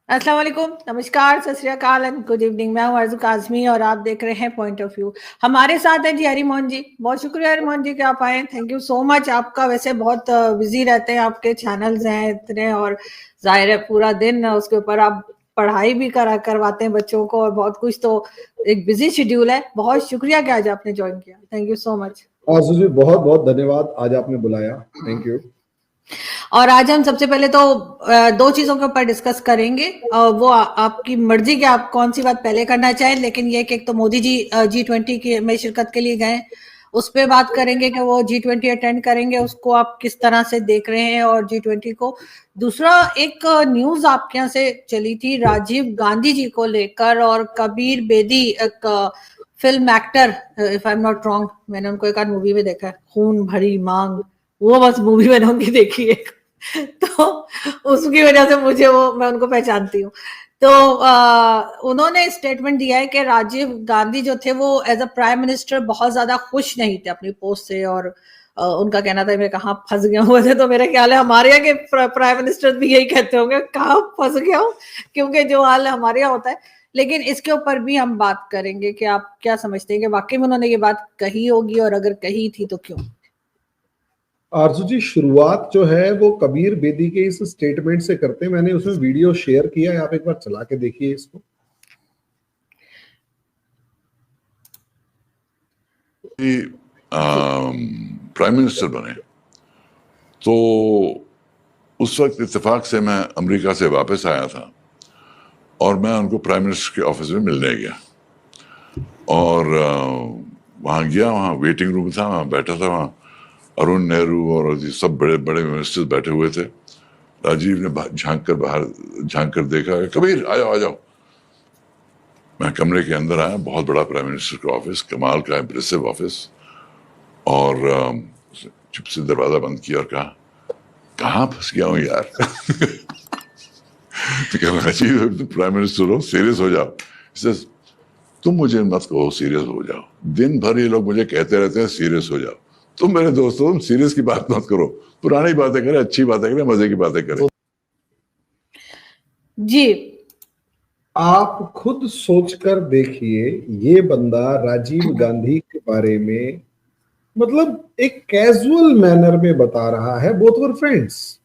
अस्सलाम वालेकुम, नमस्कार, सत श्री अकाल एंड गुड इवनिंग। मैं हूँ अर्ज़ू काज़मी और आप देख रहे हैं पॉइंट ऑफ व्यू। हमारे साथ हैं जी हरिमोहन जी। बहुत शुक्रिया हरिमोहन जी कि आप आए। Thank you so much. आपका वैसे बहुत बिजी रहते हैं, आपके चैनल्स हैं इतने, और जाहिर है पूरा दिन उसके ऊपर आप पढ़ाई भी करवाते हैं बच्चों को और बहुत कुछ, तो एक बिजी शेड्यूल है। बहुत शुक्रिया कि आज आपने ज्वाइन किया। Thank you so much. आरजू जी बहुत बहुत धन्यवाद, आज आपने बुलाया। Thank you. और आज हम सबसे पहले तो दो चीजों के ऊपर डिस्कस करेंगे। वो आपकी मर्जी कि आप कौन सी बात पहले करना चाहें, लेकिन ये कि एक तो मोदी जी G20 की में शिरकत के लिए गए, उस पर बात करेंगे कि वो G20 अटेंड करेंगे, उसको आप किस तरह से देख रहे हैं और G20 को। दूसरा, एक न्यूज आपके यहाँ से चली थी राजीव गांधी जी को लेकर, और कबीर बेदी एक film actor, if I am not wrong, मैंने उनको एक आध मूवी में देखा है, खून भरी मांग, वो बस मूवी मैंने उनकी देखी है तो उसकी वजह से मुझे मैं उनको पहचानती हूँ। तो उन्होंने स्टेटमेंट दिया है कि राजीव गांधी जो थे वो एज अ प्राइम मिनिस्टर बहुत ज्यादा खुश नहीं थे अपनी पोस्ट से, और उनका कहना था मैं कहाँ फंस गया हूँ। वैसे तो मेरा ख्याल है हमारे यहाँ के प्राइम मिनिस्टर भी यही कहते होंगे, कहाँ फंस गया हूँ, क्योंकि जो हाल हमारे यहाँ होता है। लेकिन इसके ऊपर भी हम बात करेंगे कि आप क्या समझते हैं कि वाकई में उन्होंने ये बात कही होगी, और अगर कही थी तो क्यों। आरजू जी, शुरुआत जो है वो कबीर बेदी के इस स्टेटमेंट से करते हैं। मैंने उसमें वीडियो शेयर किया है, आप एक बार चला के देखिए इसको। प्राइम मिनिस्टर बने तो उस वक्त इत्तेफाक से मैं अमेरिका से वापस आया था और मैं उनको प्राइम मिनिस्टर के ऑफिस में मिलने गया, और वहाँ गया, वहाँ वेटिंग रूम था, वहाँ बैठा था, वहाँ अरुण नेहरू और सब बड़े बड़े मिनिस्टर्स बैठे हुए थे। राजीव ने बाहर झांक कर देखा, कबीर आ जाओ आ जाओ। मैं कमरे के अंदर आया, बहुत बड़ा प्राइम मिनिस्टर का ऑफिस, कमाल का इम्प्रेसिव ऑफिस, और चुप से दरवाजा बंद किया और कहा, कहाँ फंस गया हूँ यार तो क्या राजीव, तुम प्राइम मिनिस्टर हो, सीरियस हो जाओ। तुम मुझे मत कहो सीरियस हो जाओ, दिन भर ये लोग मुझे कहते रहते हैं सीरियस हो जाओ। तुम मेरे दोस्त हो, तुम सीरियस की बात मत करो, पुरानी बातें करें, अच्छी बातें करें, मजे की बातें करें। जी, आप खुद सोचकर देखिए, ये बंदा राजीव गांधी के बारे में मतलब एक कैजुअल मैनर में बता रहा है। बोथ वर फ्रेंड्स,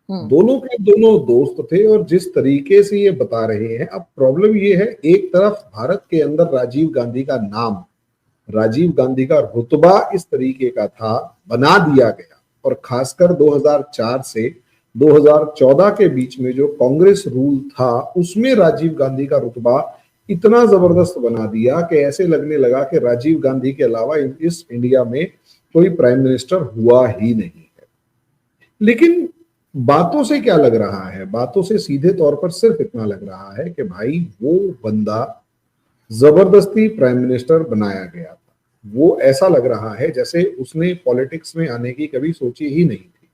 दोनों के दोनों दोस्त थे, और जिस तरीके से ये बता रहे हैं। अब प्रॉब्लम ये है, एक तरफ भारत के अंदर राजीव गांधी का नाम, राजीव गांधी का रुतबा इस तरीके का था, बना दिया गया, और खासकर 2004 से 2014 के बीच में जो कांग्रेस रूल था, उसमें राजीव गांधी का रुतबा इतना जबरदस्त बना दिया कि ऐसे लगने लगा कि राजीव गांधी के अलावा इस इंडिया में कोई प्राइम मिनिस्टर हुआ ही नहीं है। लेकिन बातों से क्या लग रहा है? बातों से सीधे तौर पर सिर्फ इतना लग रहा है कि भाई वो बंदा जबरदस्ती प्राइम मिनिस्टर बनाया गया था। वो ऐसा लग रहा है जैसे उसने पॉलिटिक्स में आने की कभी सोची ही नहीं थी।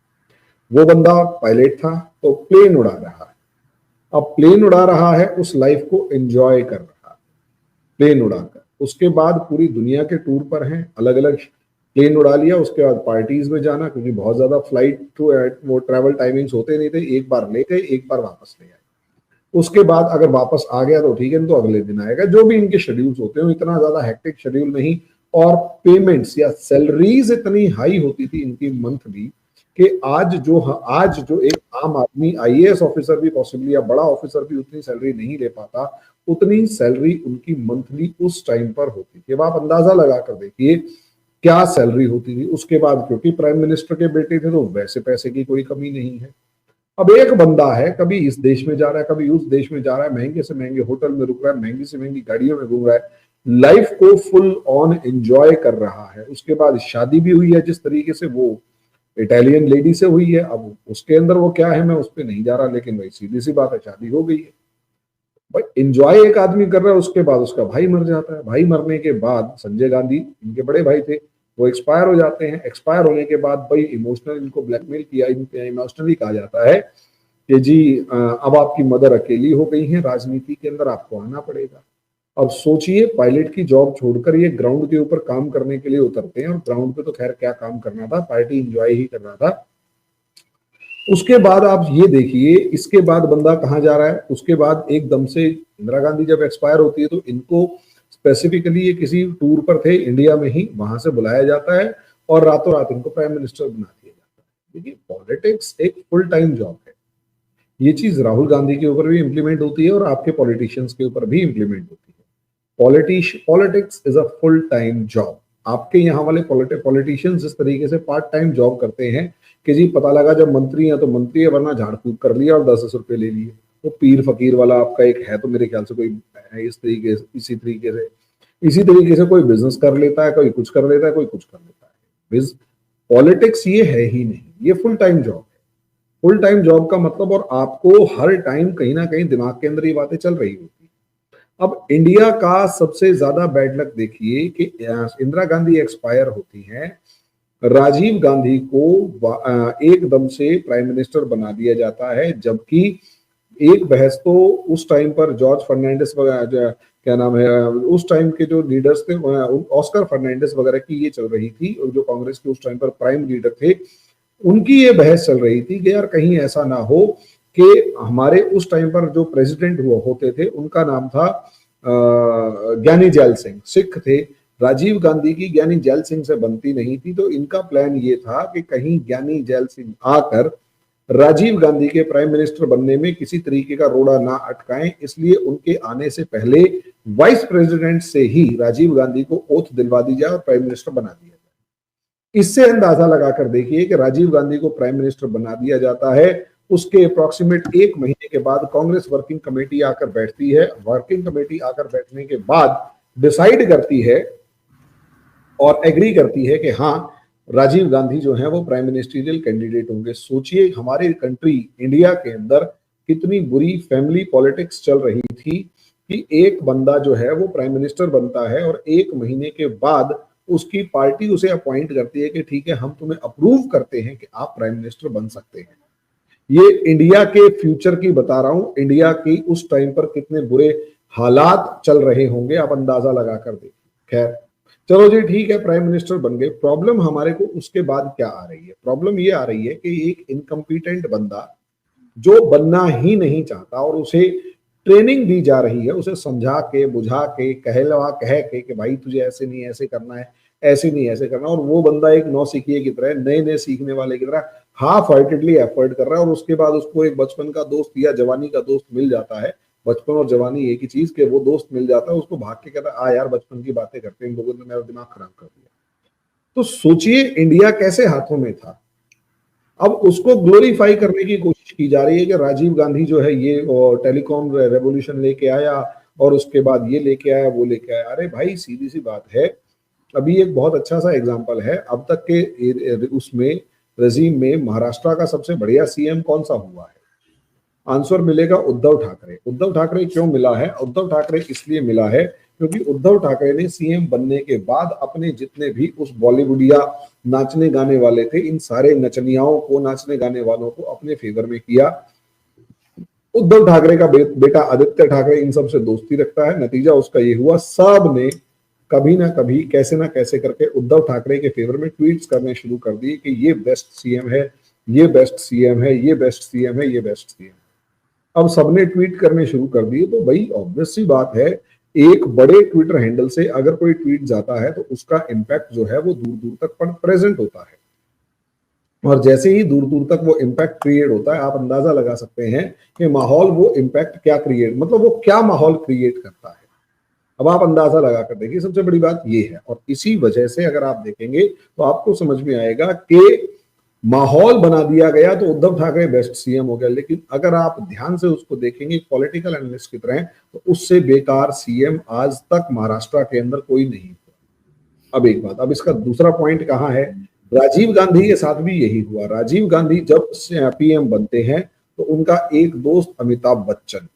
वो बंदा पायलट था, तो प्लेन उड़ा रहा है। अब प्लेन उड़ा रहा है, उस लाइफ को एंजॉय कर रहा है प्लेन उड़ाकर। उसके बाद पूरी दुनिया के टूर पर हैं, अलग अलग प्लेन उड़ा लिया। उसके बाद पार्टीज में जाना, क्योंकि बहुत ज्यादा फ्लाइट टू वो ट्रैवल टाइमिंग्स होते नहीं थे, एक बार ले गए, एक बार वापस ले आए। उसके बाद अगर वापस आ गया तो ठीक है, तो अगले दिन आएगा। जो भी इनके शेड्यूल्स होते हैं, इतना ज्यादा हेक्टिक शेड्यूल नहीं, और पेमेंट्स या सैलरीज इतनी हाई होती थी इनकी मंथली कि आज जो एक आम आदमी आईएएस ऑफिसर भी पॉसिबली या बड़ा ऑफिसर भी उतनी सैलरी नहीं ले पाता, उतनी सैलरी उनकी मंथली उस टाइम पर होती थी। अब आप अंदाजा लगा कर देखिए क्या सैलरी होती थी। उसके बाद क्योंकि प्राइम मिनिस्टर के बेटे थे, तो वैसे पैसे की कोई कमी नहीं है। अब एक बंदा है, कभी इस देश में जा रहा है, कभी उस देश में जा रहा है, महंगे से महंगे होटल में रुक रहा है, महंगी से महंगी गाड़ियों में घूम रहा है, लाइफ को फुल ऑन एंजॉय कर रहा है। उसके बाद शादी भी हुई है, जिस तरीके से वो इटालियन लेडी से हुई है। अब उसके अंदर वो क्या है, मैं उस पर नहीं जा रहा, लेकिन भाई सीधी सी बात है, शादी हो गई है। भाई एंजॉय एक आदमी कर रहा है, उसके बाद उसका भाई मर जाता है। भाई मरने के बाद संजय गांधी इनके बड़े भाई थे, वो एक्सपायर हो जाते हैं। एक्सपायर होने के बाद भाई इमोशनल इनको ब्लैकमेल किया, इमोशनली कहा जाता है कि जी अब आपकी मदर अकेली हो गई है, राजनीति के अंदर आपको आना पड़ेगा। अब सोचिए, पायलट की जॉब छोड़कर ये ग्राउंड के ऊपर काम करने के लिए उतरते हैं, और ग्राउंड पे तो खैर क्या काम करना था, पार्टी एंजॉय ही करना था। उसके बाद आप ये देखिए, इसके बाद बंदा कहाँ जा रहा है, उसके बाद एकदम से इंदिरा गांधी जब एक्सपायर होती है तो इनको स्पेसिफिकली ये किसी टूर पर थे इंडिया में ही, वहां से बुलाया जाता है और रातों रात इनको प्राइम मिनिस्टर बना दिया जाता है। देखिए पॉलिटिक्स एक फुल टाइम जॉब है। ये चीज राहुल गांधी के ऊपर भी इंप्लीमेंट होती है और आपके पॉलिटिशियंस के ऊपर भी इंप्लीमेंट होती है। Politics is a full time job. आपके यहाँ वाले पॉलिटिशियंस इस तरीके से पार्ट टाइम जॉब करते हैं कि जी पता लगा जब मंत्री है तो मंत्री है, वरना झाड़ फूक कर लिया और 10-10 रुपए ले लिए। वो पीर फकीर वाला आपका एक है तो मेरे ख्याल से कोई है इसी तरीके से कोई बिजनेस कर लेता है, कोई कुछ कर लेता है, कोई कुछ कर लेता है। पॉलिटिक्स ये है ही नहीं, ये फुल टाइम जॉब है। फुल टाइम जॉब का मतलब, और आपको हर टाइम कहीं ना कहीं दिमाग के अंदर ये बातें चल रही होती है। अब इंडिया का सबसे ज्यादा बैड लक देखिए कि इंदिरा गांधी एक्सपायर होती हैं, राजीव गांधी को एकदम से प्राइम मिनिस्टर बना दिया जाता है, जबकि एक बहस तो उस टाइम पर जॉर्ज फर्नांडिस वगैरह, क्या नाम है, उस टाइम के जो लीडर्स थे, ऑस्कर फर्नांडिस वगैरह की ये चल रही थी, और जो कांग्रेस के उस टाइम पर प्राइम लीडर थे उनकी ये बहस चल रही थी कि यार कहीं ऐसा ना हो कि हमारे उस टाइम पर जो प्रेसिडेंट होते थे उनका नाम था ज्ञानी जैल सिंह, सिख थे। राजीव गांधी की ज्ञानी जैल सिंह से बनती नहीं थी, तो इनका प्लान ये था कि कहीं ज्ञानी जैल सिंह आकर राजीव गांधी के प्राइम मिनिस्टर बनने में किसी तरीके का रोड़ा ना अटकाएं, इसलिए उनके आने से पहले वाइस प्रेसिडेंट से ही राजीव गांधी को ओथ दिलवा दी जाए और प्राइम मिनिस्टर बना दिया जाए। इससे अंदाजा लगाकर देखिए कि राजीव गांधी को प्राइम मिनिस्टर बना दिया जाता है। उसके अप्रोक्सीमेट 1 महीने के बाद कांग्रेस वर्किंग कमेटी आकर बैठती है। वर्किंग कमेटी आकर बैठने के बाद डिसाइड करती है और एग्री करती है कि हाँ राजीव गांधी जो है वो प्राइम मिनिस्टरियल कैंडिडेट होंगे। सोचिए हमारे कंट्री इंडिया के अंदर कितनी बुरी फैमिली पॉलिटिक्स चल रही थी कि एक बंदा जो है वो प्राइम मिनिस्टर बनता है और 1 महीने के बाद उसकी पार्टी उसे अपॉइंट करती है कि ठीक है हम तुम्हें अप्रूव करते हैं कि आप प्राइम मिनिस्टर बन सकते हैं। ये इंडिया के फ्यूचर की बता रहा हूं, इंडिया की उस टाइम पर कितने बुरे हालात चल रहे होंगे आप अंदाजा लगा कर देखिए। खैर चलो जी ठीक है, प्राइम मिनिस्टर बन गए। प्रॉब्लम हमारे को उसके बाद क्या आ रही है? प्रॉब्लम ये आ रही है कि एक इनकम्पिटेंट बंदा जो बनना ही नहीं चाहता और उसे ट्रेनिंग दी जा रही है, उसे समझा के बुझा के कहलवा कह के कि भाई तुझे ऐसे नहीं ऐसे करना है, ऐसे नहीं ऐसे करना, और वो बंदा एक नौसिखिए की तरह, नए नए सीखने वाले की तरह हाफ हार्टेडली एफर्ट कर रहा है। और उसके बाद उसको एक बचपन का दोस्त या जवानी का दोस्त मिल जाता है। बचपन और जवानी एक ही चीज के, वो दोस्त मिल जाता है, उसको भाग के कहता है आ यार बचपन की बातें करते हैं, इन लोगों ने मेरा दिमाग खराब कर दिया। तो सोचिए इंडिया कैसे हाथों में था। अब उसको ग्लोरीफाई करने की कोशिश की जा रही है कि राजीव गांधी जो है ये टेलीकॉम रेवोल्यूशन लेके आया और उसके बाद ये लेके आया वो लेके आया। अरे भाई सीधी सी बात है, अभी एक बहुत अच्छा सा एग्जांपल है, अब तक के उसमें रजीम में महाराष्ट्र का सबसे बढ़िया सीएम कौन सा हुआ है? आंसर मिलेगा उद्धव ठाकरे। उद्धव ठाकरे क्यों मिला है? उद्धव ठाकरे इसलिए मिला है क्योंकि उद्धव ठाकरे ने सीएम बनने के बाद अपने जितने भी उस बॉलीवुडिया नाचने गाने वाले थे, इन सारे नचनियाओं को, नाचने गाने वालों को अपने फेवर में किया। उद्धव ठाकरे का बेटा आदित्य ठाकरे इन सब से दोस्ती रखता है। नतीजा उसका ये हुआ, सब ने कभी ना कभी कैसे ना कैसे करके उद्धव ठाकरे के फेवर में ट्वीट्स करने शुरू कर दिए कि ये बेस्ट सीएम है, ये बेस्ट सीएम है, ये बेस्ट सीएम है, ये बेस्ट सीएम। अब सबने ट्वीट करने शुरू कर दिए, तो भाई ऑब्वियस सी बात है, एक बड़े ट्विटर हैंडल से अगर कोई ट्वीट जाता है तो उसका इम्पैक्ट जो है वो दूर दूर तक प्रेजेंट होता है। और जैसे ही दूर दूर तक वो इम्पैक्ट क्रिएट होता है, आप अंदाजा लगा सकते हैं कि माहौल वो इम्पैक्ट क्या क्रिएट, मतलब वो क्या माहौल क्रिएट करता है। अब आप अंदाजा लगा कर देखिए, सबसे बड़ी बात ये है। और इसी वजह से अगर आप देखेंगे तो आपको समझ में आएगा कि माहौल बना दिया गया तो उद्धव ठाकरे बेस्ट सीएम हो गया। लेकिन अगर आप ध्यान से उसको देखेंगे पॉलिटिकल एनालिस्ट की तरह, तो उससे बेकार सीएम आज तक महाराष्ट्र के अंदर कोई नहीं हुआ। अब एक बात, अब इसका दूसरा पॉइंट कहाँ है? राजीव गांधी के साथ भी यही हुआ। राजीव गांधी जब पीएम बनते हैं तो उनका एक दोस्त अमिताभ बच्चन,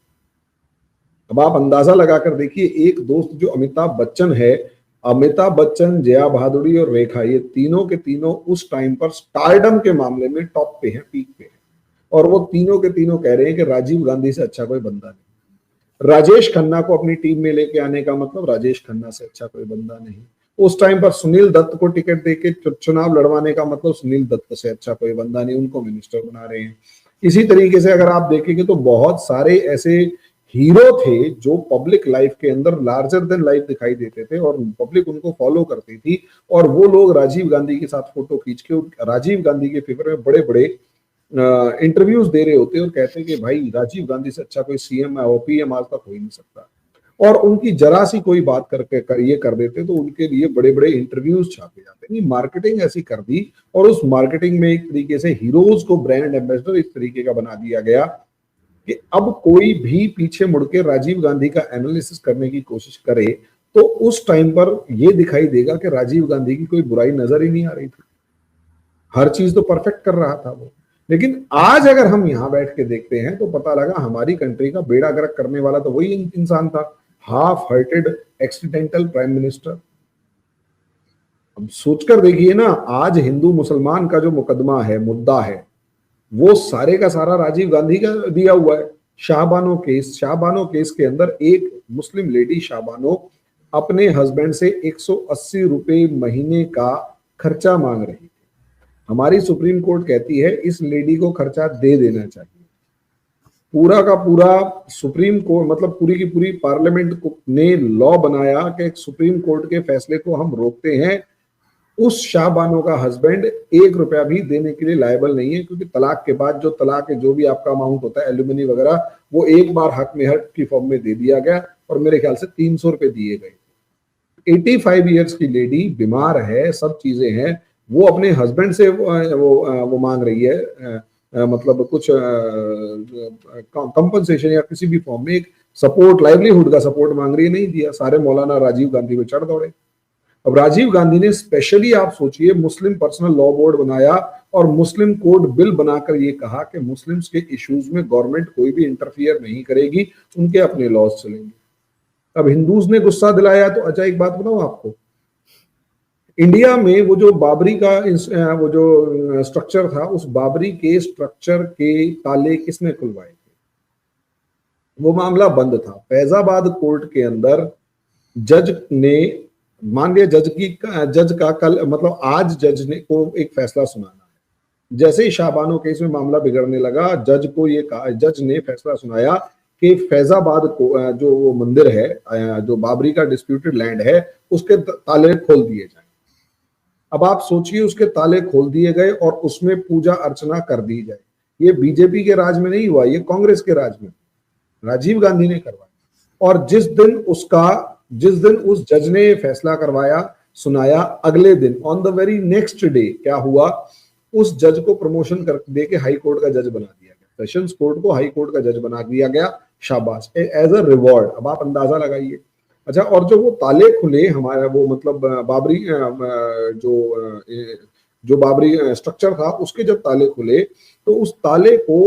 अब आप अंदाजा लगाकर देखिए, एक दोस्त जो अमिताभ बच्चन है, अमिताभ बच्चन, जया भादुड़ी और रेखा, ये तीनों के तीनों उस टाइम पर स्टारडम के मामले में टॉप पे हैं, पीक पे हैं। और वो तीनों के तीनों कह रहे हैं कि राजीव गांधी से अच्छा कोई बंदा नहीं। राजेश खन्ना को अपनी टीम में लेके आने का मतलब राजेश खन्ना से अच्छा कोई बंदा नहीं। उस टाइम पर सुनील दत्त को टिकट देके चुनाव लड़वाने का मतलब सुनील दत्त से अच्छा कोई बंदा नहीं, उनको मिनिस्टर बना रहे हैं। इसी तरीके से अगर आप देखेंगे तो बहुत सारे ऐसे हीरो थे जो पब्लिक लाइफ के अंदर लार्जर देन लाइफ दिखाई देते थे और पब्लिक उनको फॉलो करती थी, और वो लोग राजीव गांधी के साथ फोटो खींच के राजीव गांधी के फेवर में बड़े बड़े इंटरव्यूज दे रहे होते और कहते हैं कि भाई राजीव गांधी से अच्छा कोई सीएम और पीएम आज तक हो ही नहीं सकता, और उनकी जरा सी कोई बात करके ये कर देते तो उनके लिए बड़े बड़े इंटरव्यूज छापे जाते हैं। मार्केटिंग ऐसी कर दी, और उस मार्केटिंग में एक तरीके से हीरोज को ब्रांड एम्बेसडर इस तरीके का बना दिया गया कि अब कोई भी पीछे मुड़ के राजीव गांधी का एनालिसिस करने की कोशिश करे तो उस टाइम पर यह दिखाई देगा कि राजीव गांधी की कोई बुराई नजर ही नहीं आ रही थी, हर चीज तो परफेक्ट कर रहा था वो। लेकिन आज अगर हम यहां बैठ के देखते हैं तो पता लगा हमारी कंट्री का बेड़ा गर्क करने वाला तो वही इंसान था, half hearted accidental prime minister. अब सोचकर देखिए ना, आज हिंदू मुसलमान का जो मुकदमा है, मुद्दा है, वो सारे का सारा राजीव गांधी का दिया हुआ है। शाहबानो केस के अंदर एक मुस्लिम लेडी शाहबानो अपने हस्बैंड से 180 रुपए महीने का खर्चा मांग रही थी। हमारी सुप्रीम कोर्ट कहती है इस लेडी को खर्चा दे देना चाहिए। पूरा का पूरा सुप्रीम कोर्ट, मतलब पूरी की पूरी पार्लियामेंट ने लॉ बनाया कि सुप्रीम कोर्ट के फैसले को हम रोकते हैं। उस शाहबानो का हस्बैंड 1 रुपया भी देने के लिए लायबल नहीं है, क्योंकि तलाक के बाद जो तलाक है, जो भी आपका अमाउंट होता है एल्यूमिनी वगैरह, वो एक बार हक में हक की फॉर्म में दे दिया गया और मेरे ख्याल से 300 रुपए दिए गए। 85 ईयर्स की लेडी बीमार है, सब चीजें हैं, वो अपने हस्बैंड से वो मांग रही है मतलब कुछ कंपनसेशन या किसी भी फॉर्म में एक सपोर्ट, लाइवलीहुड का सपोर्ट मांग रही है, नहीं दिया। सारे मौलाना राजीव गांधी पे चढ़ दौड़े। अब राजीव गांधी ने स्पेशली, आप सोचिए, मुस्लिम पर्सनल लॉ बोर्ड बनाया और मुस्लिम कोड बिल बनाकर ये कहा कि मुस्लिम्स के इश्यूज में गवर्नमेंट कोई भी इंटरफियर नहीं करेगी, उनके अपने लॉज चलेंगे। अब हिंदूज ने गुस्सा दिलाया तो अच्छा एक बात बताऊं आपको, इंडिया में वो जो बाबरी का वो जो स्ट्रक्चर था, उस बाबरी के स्ट्रक्चर के ताले किसने खुलवाए थे? वो मामला बंद था। फैजाबाद कोर्ट के अंदर जज ने, मान लिया जज का कल, मतलब आज जज ने को एक फैसला सुनाना है। जैसे ही शाहबानो केस में मामला बिगड़ने लगा, जज को ये कहा, जज ने फैसला सुनाया कि फैजाबाद को जो वो मंदिर है, जो बाबरी का डिस्प्यूटेड लैंड है, उसके ताले खोल दिए जाए। अब आप सोचिए, उसके ताले खोल दिए गए और उसमें पूजा अर्चना कर दी जाए। ये बीजेपी के राज में नहीं हुआ, ये कांग्रेस के राज में, राजीव गांधी ने करवाया। और जिस दिन उस जज ने फैसला करवाया, सुनाया, अगले दिन on the very next day क्या हुआ, उस जज को प्रमोशन कर दे के हाई कोर्ट का जज बना दिया गया। सेशंस कोर्ट को हाई कोर्ट का जज बना दिया गया, शाबाश, एज अ रिवॉर्ड। अब आप अंदाजा लगाइए। अच्छा, और जो वो ताले खुले हमारा, वो मतलब बाबरी जो बाबरी स्ट्रक्चर था, उसके जब ताले खुले तो उस ताले को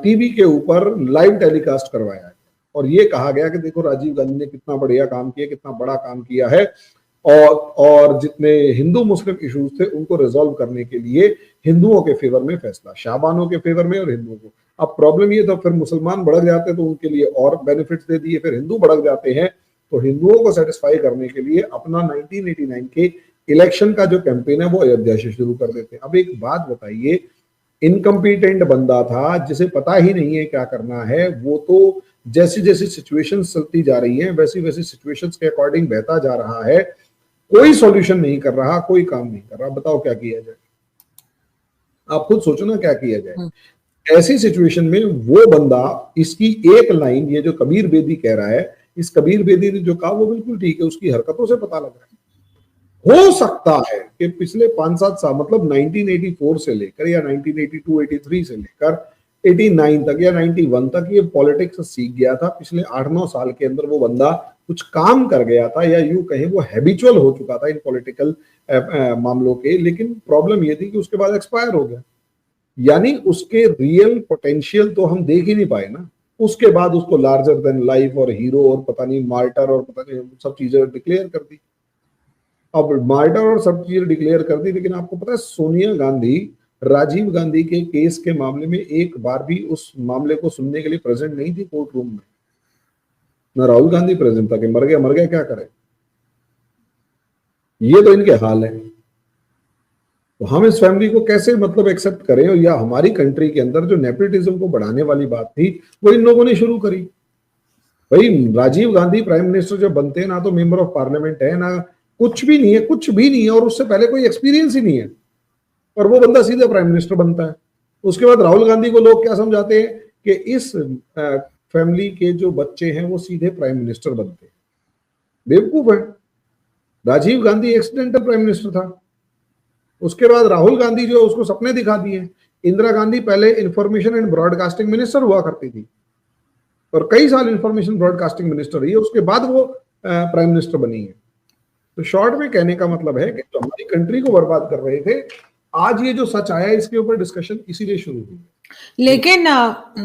टीवी के ऊपर लाइव टेलीकास्ट करवाया गया और ये कहा गया कि देखो राजीव गांधी ने कितना बढ़िया काम किया, कितना बड़ा काम किया है, और जितने हिंदू मुस्लिम इश्यूज थे उनको रिजॉल्व करने के लिए हिंदुओं के फेवर में फैसला, शाहबानों के फेवर में और हिंदुओं को। अब प्रॉब्लम ये था, फिर मुसलमान भड़क जाते तो उनके लिए और बेनिफिट्स दे दिए, फिर हिंदू भड़क जाते हैं तो हिंदुओं को सेटिस्फाई करने के लिए अपना 1989 के इलेक्शन का जो कैंपेन है वो अयोध्या से शुरू कर देते हैं। अब एक बात बताइए, इनकम्पिटेंट बंदा था जिसे पता ही नहीं है क्या करना है, वो तो जैसी जैसी सिचुएशंस चलती जा रही हैं वैसी वैसी सिचुएशंस के अकॉर्डिंग बहता जा रहा है, कोई सॉल्यूशन नहीं कर रहा, कोई काम नहीं कर रहा। बताओ क्या किया जाए? आप खुद सोचो ना क्या किया जाए ऐसी सिचुएशन में। वो बंदा, इसकी एक लाइन, ये जो कबीर बेदी कह रहा है, इस कबीर बेदी ने जो कहा वो बिल्कुल ठीक है, उसकी हरकतों से पता लग रहा है। हो सकता है कि पिछले 5-7 साल, मतलब 1984 से लेकर या 1982-83 से लेकर 89 तक या 91 तक ये पॉलिटिक्स सीख गया था। पिछले 8-9 साल के अंदर वो बंदा कुछ काम कर गया था, या यूं कहें वो हैबिचुअल हो चुका था इन पॉलिटिकल मामलों के। लेकिन प्रॉब्लम ये थी कि उसके बाद एक्सपायर हो गया, यानी उसके रियल पोटेंशियल तो हम देख ही नहीं पाए ना। उसके बाद उसको लार्जर देन लाइफ और हीरो और पता नहीं मार्टर और पता नहीं सब चीजें डिक्लेयर कर दी। अब मार्टर और सब चीजें डिक्लेयर कर दी, लेकिन आपको पता है सोनिया गांधी राजीव गांधी के केस के मामले में एक बार भी उस मामले को सुनने के लिए प्रेजेंट नहीं थी कोर्ट रूम में। ना राहुल गांधी प्रेजेंट था कि मर गया क्या करे। ये तो इनके हाल है। तो हम इस फैमिली को कैसे मतलब एक्सेप्ट करें? या हमारी कंट्री के अंदर जो नेपोटिज्म को बढ़ाने वाली बात थी वो इन लोगों ने शुरू करी। भाई राजीव गांधी प्राइम मिनिस्टर जब बनते हैं ना तो मेंबर ऑफ पार्लियामेंट है ना, कुछ भी नहीं है, कुछ भी नहीं है, और उससे पहले कोई एक्सपीरियंस ही नहीं है, और वो बंदा सीधे प्राइम मिनिस्टर बनता है। उसके बाद राहुल गांधी को लोग क्या समझाते हैं कि इस फैमिली के जो बच्चे हैं वो सीधे प्राइम मिनिस्टर बनते हैं। बेवकूफ है। Rajiv Gandhi accidental prime minister था। उसके बाद राहुल गांधी जो उसको सपने दिखा दिए। इंदिरा गांधी पहले इंफॉर्मेशन एंड ब्रॉडकास्टिंग मिनिस्टर हुआ करती थी और कई साल इंफॉर्मेशन ब्रॉडकास्टिंग मिनिस्टर रही है, उसके बाद वो प्राइम मिनिस्टर बनी है। तो शॉर्ट में कहने का मतलब है कि जो हमारी कंट्री को बर्बाद कर रहे थे, आज ये जो सच आया इसके ऊपर डिस्कशन इसीलिए शुरू हुई। लेकिन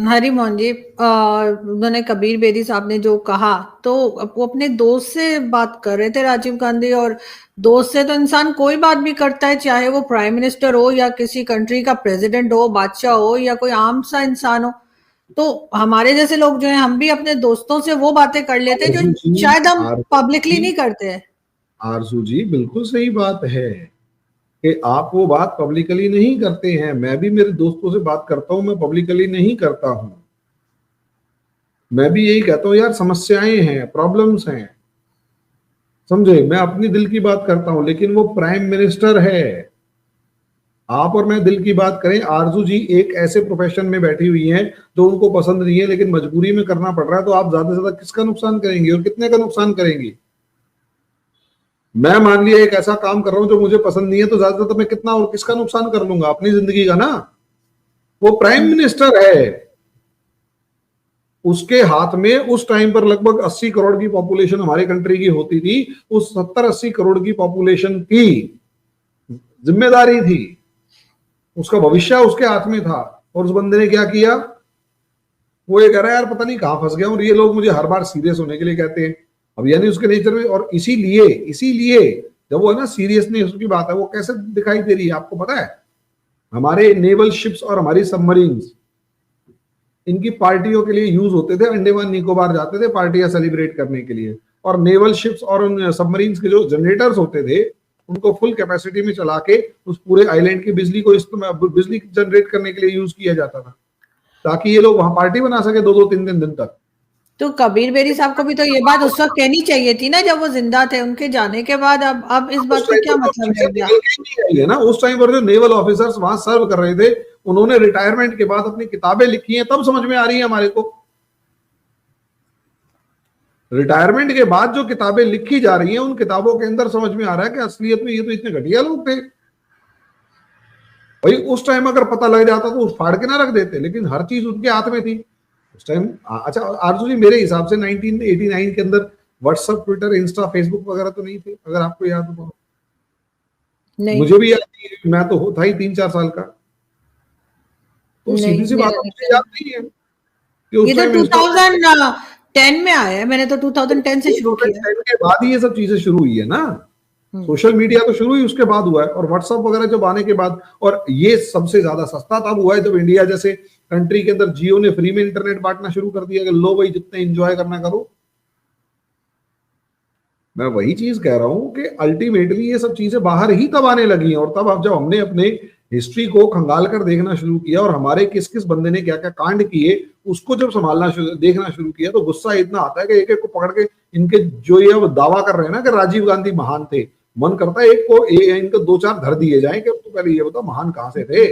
हरिमोहन जी, उन्होंने कबीर बेदी साहब ने जो कहा तो वो अपने दोस्त से बात कर रहे थे राजीव गांधी, और दोस्त से तो इंसान कोई बात भी करता है, चाहे वो प्राइम मिनिस्टर हो या किसी कंट्री का प्रेसिडेंट हो, बादशाह हो या कोई आम सा इंसान हो। तो हमारे जैसे लोग जो है हम भी अपने दोस्तों से वो बातें कर लेते हैं जो शायद हम पब्लिकली नहीं करते हैं। आरजू जी बिल्कुल सही बात है कि आप वो बात पब्लिकली नहीं करते हैं। मैं भी मेरे दोस्तों से बात करता हूं, मैं पब्लिकली नहीं करता हूं। मैं भी यही कहता हूं यार समस्याएं हैं, प्रॉब्लम्स हैं, समझे। मैं अपनी दिल की बात करता हूं, लेकिन वो प्राइम मिनिस्टर है। आप और मैं दिल की बात करें, आरजू जी एक ऐसे प्रोफेशन में बैठी हुई हैं जो उनको पसंद नहीं है लेकिन मजबूरी में करना पड़ रहा है, तो आप ज्यादा से ज्यादा किसका नुकसान करेंगे और कितने का नुकसान करेंगे? मैं मान लिया एक ऐसा काम कर रहा हूं जो मुझे पसंद नहीं है, तो ज्यादा मैं कितना और किसका नुकसान कर लूंगा? अपनी जिंदगी का ना। वो प्राइम मिनिस्टर है, उसके हाथ में उस टाइम पर लगभग 80 करोड़ की पॉपुलेशन हमारी कंट्री की होती थी। उस 70-80 करोड़ की पॉपुलेशन की जिम्मेदारी थी, उसका भविष्य उसके हाथ में था। और उस बंदे ने क्या किया? वो ये कह रहा है यार पता नहीं कहां फंस गया, और ये लोग मुझे हर बार सीरियस होने के लिए कहते हैं। अब यानी उसके नेचर में, और इसीलिए जब वो है ना सीरियसनेस की बात है, वो कैसे दिखाई दे रही है आपको पता है? हमारे नेवल शिप्स और हमारी सबमरीन्स इनकी पार्टियों के लिए यूज होते थे। अंडमान निकोबार जाते थे पार्टियां सेलिब्रेट करने के लिए, और नेवल शिप्स और उन सबमरीन्स के जो जनरेटर्स होते थे उनको फुल कैपेसिटी में चला के उस पूरे आइलैंड की बिजली को बिजली जनरेट करने के लिए यूज किया जाता था, ताकि ये लोग वहां पार्टी बना सके 2-2 3 दिन तक। तो कबीर बेदी साहब को भी तो ये बात उस वक्त कहनी चाहिए थी ना जब वो जिंदा थे। उनके जाने के बाद अब इस बात का क्या मतलब रह गया? है ना, उस टाइम पर जो नेवल ऑफिसर्स वहां सर्व कर रहे थे, उन्होंने रिटायरमेंट के बाद अपनी किताबें लिखी हैं, तब समझ में आ रही है हमारे को। रिटायरमेंट के बाद जो किताबें लिखी जा रही हैं, उन किताबों के अंदर समझ में आ रहा है कि असलियत में ये तो इतने घटिया लोग थे। भाई उस टाइम अगर पता लग जाता तो फाड़ के ना रख देते, लेकिन हर चीज उनके हाथ में थी उस टाइम। अच्छा आरजू जी, मेरे हिसाब से 1989 के अंदर व्हाट्सएप, ट्विटर, इंस्टा, फेसबुक वगैरह तो नहीं थे, अगर आपको याद हो। नहीं, मुझे भी याद नहीं, मैं तो था ही 3-4 साल का, तो सीधी सी बात मुझे याद नहीं है कि उस टाइम 2010 में आया है। मैंने तो 2010 से शुरू किया, के बाद ही ये सब चीजें शुरू हुई है ना। सोशल मीडिया तो शुरू ही उसके बाद हुआ है, और व्हाट्सएप वगैरह जब आने के बाद, और ये सबसे ज्यादा सस्ता तब हुआ है जब इंडिया जैसे कंट्री के अंदर जियो ने फ्री में इंटरनेट बांटना शुरू कर दिया कि लो भाई जितने एंजॉय करना करो। मैं वही चीज कह रहा हूं कि अल्टीमेटली ये सब चीजें बाहर ही तब आने लगी हैं, और तब अब जब हमने अपने हिस्ट्री को खंगाल कर देखना शुरू किया और हमारे किस किस बंदे ने क्या क्या कांड किए उसको जब संभालना देखना शुरू किया, तो गुस्सा इतना आता है कि एक एक को पकड़ के इनके जो ये दावा कर रहे हैं ना कि राजीव गांधी महान थे, मन करता है एक को इनको 2-4 धर दिए जाए कि तो पहले ये बता महान कहां से थे।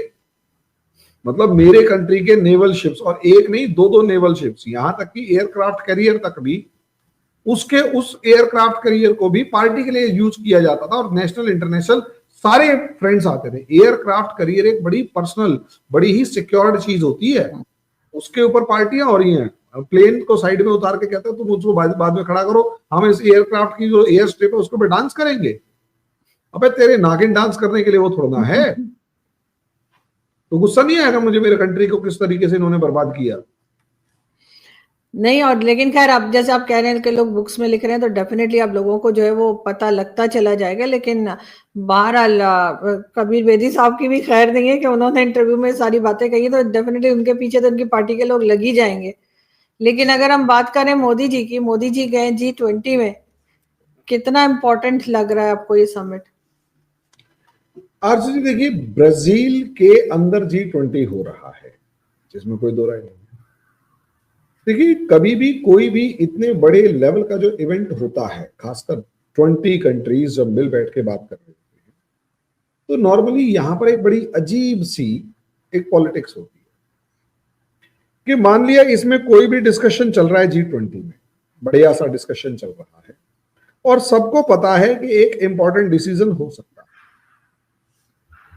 मतलब मेरे कंट्री के नेवल शिप्स, और एक नहीं 2-2 नेवल शिप्स, यहां तक कि एयरक्राफ्ट कैरियर तक भी, उसके उस एयरक्राफ्ट कैरियर को भी पार्टी के लिए यूज किया जाता था, और नेशनल इंटरनेशनल सारे फ्रेंड्स आते थे। एयरक्राफ्ट कैरियर एक बड़ी पर्सनल, बड़ी ही सिक्योर्ड चीज होती है, उसके ऊपर पार्टियां हो रही हैं। प्लेन को साइड में उतार के कहते हैं तुम उसको बाद में खड़ा करो, हम इस एयरक्राफ्ट की जो एयर स्ट्रिप है उसको पे डांस करेंगे। अबे तेरे नागिन डांस करने के लिए वो थोड़ा ना है। तो गुस्सा नहीं आएगा मुझे मेरे कंट्री को किस तरीके से इन्होंने बर्बाद किया? नहीं, और लेकिन खैर अब जैसे आप कह रहे हैं कि लोग बुक्स में लिख रहे हैं, तो डेफिनेटली आप लोगों को जो है वो पता लगता चला जाएगा। लेकिन बहरहाल कबीर बेदी साहब की भी खैर नहीं है कि उन्होंने इंटरव्यू में सारी बातें कही, तो डेफिनेटली उनके पीछे तो उनकी पार्टी के लोग लग ही जाएंगे। लेकिन अगर हम बात करें मोदी जी की, मोदी जी गए G20 में, कितना इम्पोर्टेंट लग रहा है आपको ये समिट? आरसी जी देखिए, ब्राजील के अंदर G20 हो रहा है, जिसमें कोई दो राय नहीं है। देखिए, कभी भी कोई भी इतने बड़े लेवल का जो इवेंट होता है, खासकर 20 कंट्रीज जब मिल बैठ के बात कर रहे होते हैं, तो नॉर्मली यहां पर एक बड़ी अजीब सी एक पॉलिटिक्स होती है कि मान लिया इसमें कोई भी डिस्कशन चल रहा है G20 में, बढ़िया सा डिस्कशन चल रहा है और सबको पता है कि एक इंपॉर्टेंट डिसीजन हो सकता है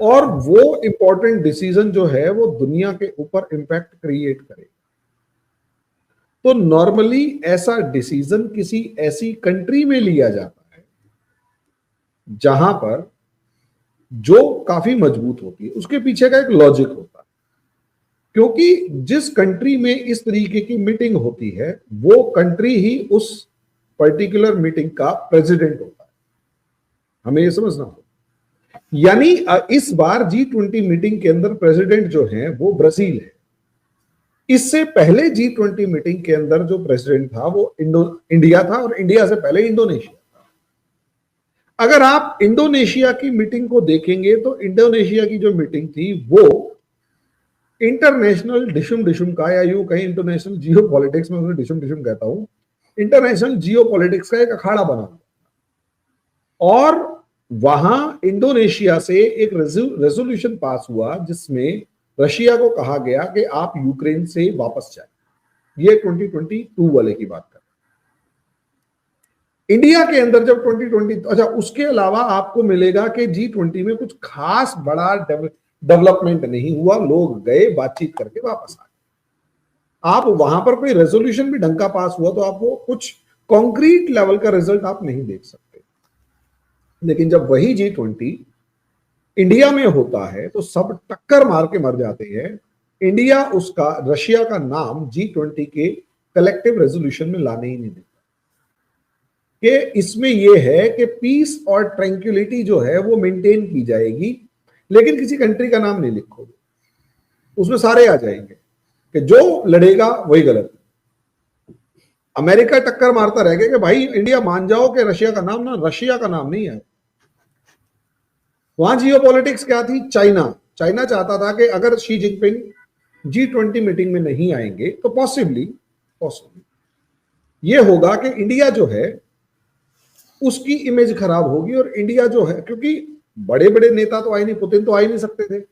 और वो इंपॉर्टेंट डिसीजन जो है वो दुनिया के ऊपर इंपैक्ट क्रिएट करेगा। तो नॉर्मली ऐसा डिसीजन किसी ऐसी कंट्री में लिया जाता है जहां पर जो काफी मजबूत होती है, उसके पीछे का एक लॉजिक होता है, क्योंकि जिस कंट्री में इस तरीके की मीटिंग होती है वो कंट्री ही उस पर्टिकुलर मीटिंग का प्रेसिडेंट होता है। हमें ये समझना होगा। यानी इस बार G20 मीटिंग के अंदर प्रेसिडेंट जो है वो ब्राजील है। इससे पहले G20 मीटिंग के अंदर जो प्रेसिडेंट था वो इंडिया था और इंडिया से पहले इंडोनेशिया था। अगर आप इंडोनेशिया की मीटिंग को देखेंगे तो इंडोनेशिया की जो मीटिंग थी वो इंटरनेशनल डिशुम डिशुम का, या यूं कहीं इंटरनेशनल जियो पॉलिटिक्स में, उसे डिशुम डिशुम कहता हूं, इंटरनेशनल जियो पॉलिटिक्स का एक अखाड़ा बना हुआ और वहां इंडोनेशिया से एक रेजोल्यूशन पास हुआ जिसमें रशिया को कहा गया कि आप यूक्रेन से वापस जाए। ये 2022 वाले की बात कर। इंडिया के अंदर जब 2020, अच्छा उसके अलावा आपको मिलेगा कि G20 में कुछ खास बड़ा डेवलपमेंट नहीं हुआ, लोग गए, बातचीत करके वापस आ गए। आप वहां पर कोई रेजोल्यूशन भी ढंग का पास हुआ तो आपको कुछ कॉन्क्रीट लेवल का रिजल्ट आप नहीं देख सकते। लेकिन जब वही G20 इंडिया में होता है तो सब टक्कर मार के मर जाते हैं। इंडिया उसका, रशिया का नाम G20 के कलेक्टिव रेजोल्यूशन में लाने ही नहीं देता कि इसमें यह है कि पीस और ट्रैंक्विलिटी जो है वो मेंटेन की जाएगी, लेकिन किसी कंट्री का नाम नहीं लिखोगे। उसमें सारे आ जाएंगे कि जो लड़ेगा वही गलत है। अमेरिका टक्कर मारता रहेगा कि भाई इंडिया मान जाओ कि रशिया का नाम ना, रशिया का नाम नहीं है। वहां जियोपॉलिटिक्स क्या थी? चाइना चाहता था कि अगर शी जिनपिंग G20 मीटिंग में नहीं आएंगे तो पॉसिबली ये होगा कि इंडिया जो है उसकी इमेज खराब होगी और इंडिया जो है, क्योंकि बड़े बड़े नेता तो आए नहीं, पुतिन तो आ ही नहीं सकते थे,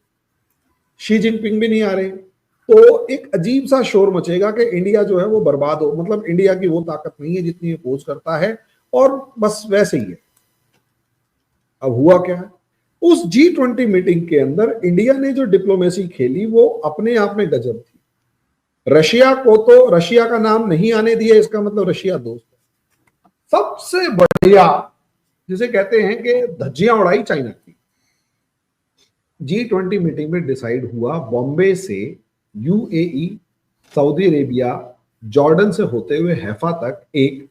शी जिनपिंग भी नहीं आ रहे, तो एक अजीब सा शोर मचेगा कि इंडिया जो है वो बर्बाद हो, मतलब इंडिया की वो ताकत नहीं है जितनी ये पोज करता है, और बस वैसे ही है। अब हुआ क्या है, उस G20 मीटिंग के अंदर इंडिया ने जो डिप्लोमेसी खेली वो अपने आप में गजब थी। रशिया को तो रशिया का नाम नहीं आने दिया, इसका मतलब रशिया दोस्त है। सबसे बढ़िया जिसे कहते हैं कि धज्जियां उड़ाई चाइना की। G20 मीटिंग में डिसाइड हुआ बॉम्बे से UAE, सऊदी अरेबिया, जॉर्डन से होते हुए हैफा तक एक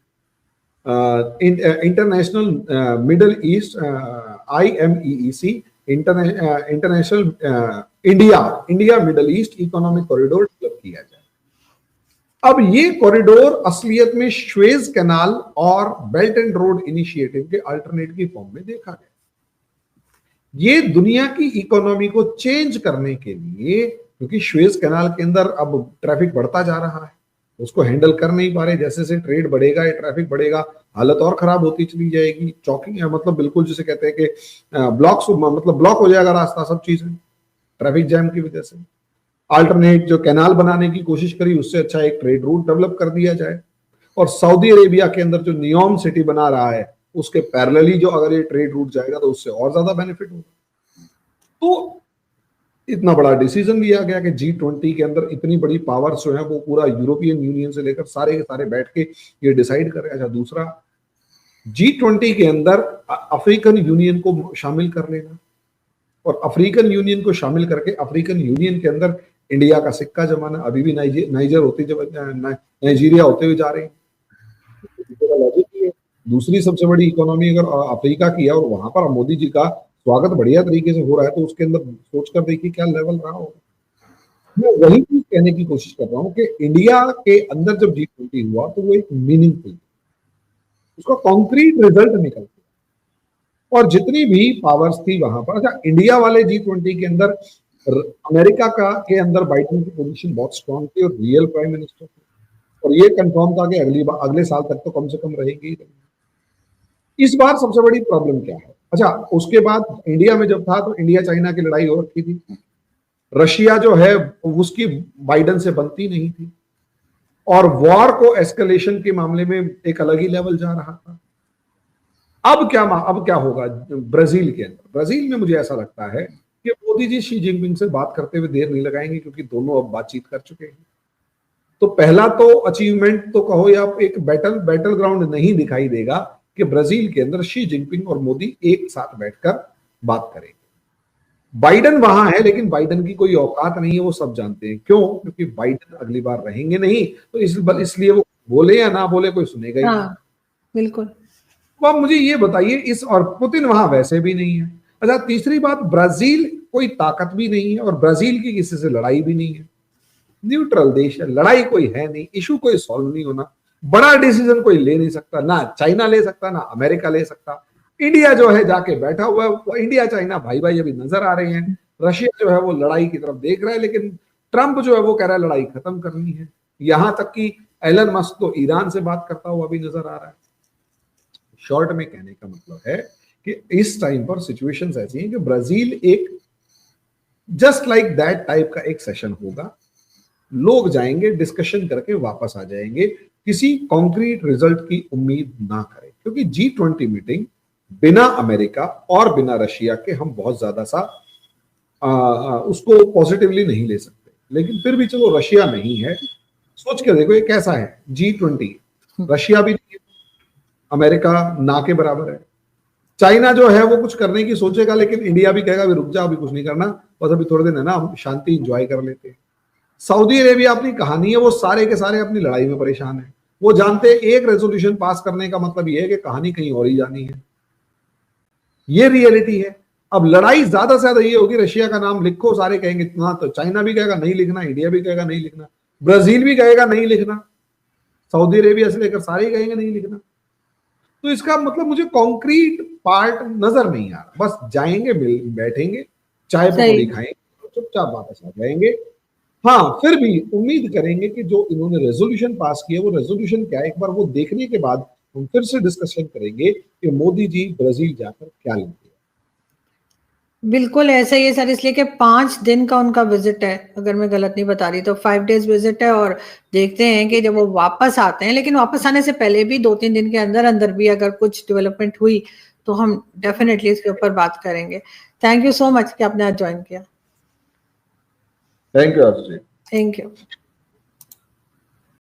international middle east IMEEC international India middle east economic corridor develop किया जाए। अब ये कॉरिडोर असलियत में स्वेज कैनाल और बेल्ट एंड रोड इनिशिएटिव के अल्टरनेट की फॉर्म में देखा गया। ये दुनिया की इकोनॉमी को चेंज करने के लिए, क्योंकि स्वेज कैनाल के अंदर अब ट्रैफिक बढ़ता जा रहा है, उसको हैंडल कर नहीं पा रहे, जैसे जैसे ट्रेड बढ़ेगा, ट्रैफिक बढ़ेगा, हालत और खराब होती चली जाएगी। चौकिंग मतलब बिल्कुल जिसे कहते हैं कि ब्लॉक हो जाएगा रास्ता, सब चीजें ट्रैफिक जैम की वजह से। अल्टरनेट जो कैनाल बनाने की कोशिश करी, उससे अच्छा एक ट्रेड रूट डेवलप कर दिया जाए। और सऊदी अरेबिया के अंदर जो नियोम सिटी बना रहा है उसके पैरेलली जो अगर ये ट्रेड रूट जाएगा तो उससे और ज्यादा बेनिफिट होगा। तो इतना बड़ा डिसीजन लिया गया कि G20 के अंदर इतनी बड़ी पावर जो है वो पूरा यूरोपियन यूनियन से लेकर सारे के सारे बैठ के ये डिसाइड करें। अच्छा, दूसरा, G20 के अंदर अफ्रीकन यूनियन को शामिल कर लेना, और अफ्रीकन यूनियन को शामिल करके अफ्रीकन यूनियन के अंदर इंडिया का सिक्का जमाना। अभी भी नाइजीरिया होते हुए जा रहे हैं। लॉजिक है, दूसरी सबसे बड़ी इकोनॉमी अगर अफ्रीका की है और वहां पर मोदी जी का स्वागत बढ़िया तरीके से हो रहा है, तो उसके अंदर सोचकर देखिए क्या लेवल रहा होगा। मैं वही चीज कहने की कोशिश कर रहा हूं कि इंडिया के अंदर जब G20 हुआ तो वो एक मीनिंगफुल, उसका कॉन्क्रीट रिजल्ट निकल गया। और जितनी भी पावर्स थी वहां पर, अच्छा इंडिया वाले G20 के अंदर अमेरिका का के अंदर बाइडेन की पोजीशन बहुत स्ट्रांग थी और रियल प्राइम मिनिस्टर थे, और ये कंफर्म था कि अगले साल तक तो कम से कम रहेंगे ही रहेंगे। इस बार सबसे बड़ी प्रॉब्लम क्या है? अच्छा, उसके बाद इंडिया में जब था तो इंडिया चाइना की लड़ाई हो रखी थी, रशिया जो है उसकी बाइडेन से बनती नहीं थी, और वॉर को एस्केलेशन के मामले में एक अलग ही लेवल जा रहा था। अब क्या होगा ब्राजील के अंदर? ब्राजील में मुझे ऐसा लगता है कि मोदी जी शी जिनपिंग से बात करते हुए देर नहीं लगाएंगे, क्योंकि दोनों अब बातचीत कर चुके हैं। तो पहला तो अचीवमेंट तो कहो या एक बैटल ग्राउंड नहीं दिखाई देगा कि ब्राजील के अंदर शी जिनपिंग और मोदी एक साथ बैठकर बात करेंगे। बाइडेन वहां है, लेकिन बाइडेन की कोई औकात नहीं है, वो सब जानते हैं। क्यों? क्योंकि बाइडेन अगली बार रहेंगे नहीं, तो इसलिए वो बोले या ना बोले कोई सुनेगा ही नहीं। बिल्कुल। तो आप मुझे ये बताइए, और पुतिन वहां वैसे भी नहीं है। अच्छा, तीसरी बात, ब्राजील कोई ताकत भी नहीं है और ब्राजील की किसी से लड़ाई भी नहीं है, न्यूट्रल देश है, लड़ाई कोई है नहीं, इशू कोई सॉल्व नहीं होना, बड़ा डिसीजन कोई ले नहीं सकता, ना चाइना ले सकता ना अमेरिका ले सकता। इंडिया जो है जाके बैठा हुआ है, वो इंडिया चाइना भाई भाई अभी नजर आ रहे हैं। रशिया जो है वो लड़ाई की तरफ देख रहा है, लेकिन ट्रंप जो है वो कह रहा है लड़ाई खत्म करनी है। यहां तक कि एलन मस्क तो ईरान से बात करता हुआ भी नजर आ रहा है। शॉर्ट में कहने का मतलब है कि इस टाइम पर सिचुएशंस ऐसी हैं कि ब्राजील एक जस्ट लाइक दैट टाइप का एक सेशन होगा, लोग जाएंगे डिस्कशन करके वापस आ जाएंगे, किसी कॉन्क्रीट रिजल्ट की उम्मीद ना करें, क्योंकि G20 मीटिंग बिना अमेरिका और बिना रशिया के हम बहुत ज्यादा सा उसको पॉजिटिवली नहीं ले सकते। लेकिन फिर भी चलो रशिया नहीं है, सोच के देखो ये कैसा है G20, रशिया भी नहीं है, अमेरिका ना के बराबर है, चाइना जो है वो कुछ करने की सोचेगा, लेकिन इंडिया भी कहेगा अभी रुक जा, अभी कुछ नहीं करना, बस अभी थोड़े दिन है ना, हम शांति इंजॉय कर लेते हैं। सऊदी अरेबिया अपनी कहानी है, वो सारे के सारे अपनी लड़ाई में परेशान है, वो जानते हैं एक रेजोल्यूशन पास करने का मतलब ये है कि कहानी कहीं और ही जानी है, ये रियलिटी है। अब लड़ाई ज्यादा से ज्यादा ये होगी, रशिया का नाम लिखो, सारे कहेंगे इतना, तो चाइना भी कहेगा नहीं लिखना, इंडिया भी कहेगा नहीं लिखना, ब्राजील भी कहेगा नहीं लिखना, सऊदी अरेबिया से लेकर सारे कहेंगे नहीं लिखना। तो इसका मतलब मुझे कॉन्क्रीट पार्ट नजर नहीं आ रहा, बस जाएंगे बैठेंगे चाय पकौड़ी खाएंगे, चुपचाप वापस आ जाएंगे। हाँ, फिर भी उम्मीद करेंगे कि जो इन्होंने रेजोल्यूशन पास किया वो रेजोल्यूशन क्या है, एक बार वो देखने के बाद हम फिर से डिस्कशन करेंगे कि मोदी जी ब्राजील जाकर क्या लेंगे। बिल्कुल ऐसा ही है सर, इसलिए कि 5 दिन का उनका विजिट है, अगर मैं गलत नहीं बता रही तो 5 डेज विजिट है, और देखते हैं कि जब वो वापस आते हैं, लेकिन वापस आने से पहले भी 2-3 दिन के अंदर अंदर भी अगर कुछ डेवलपमेंट हुई तो हम डेफिनेटली इसके ऊपर बात करेंगे। थैंक यू सो मच कि आपने आज ज्वाइन किया। Thank you. Thank you.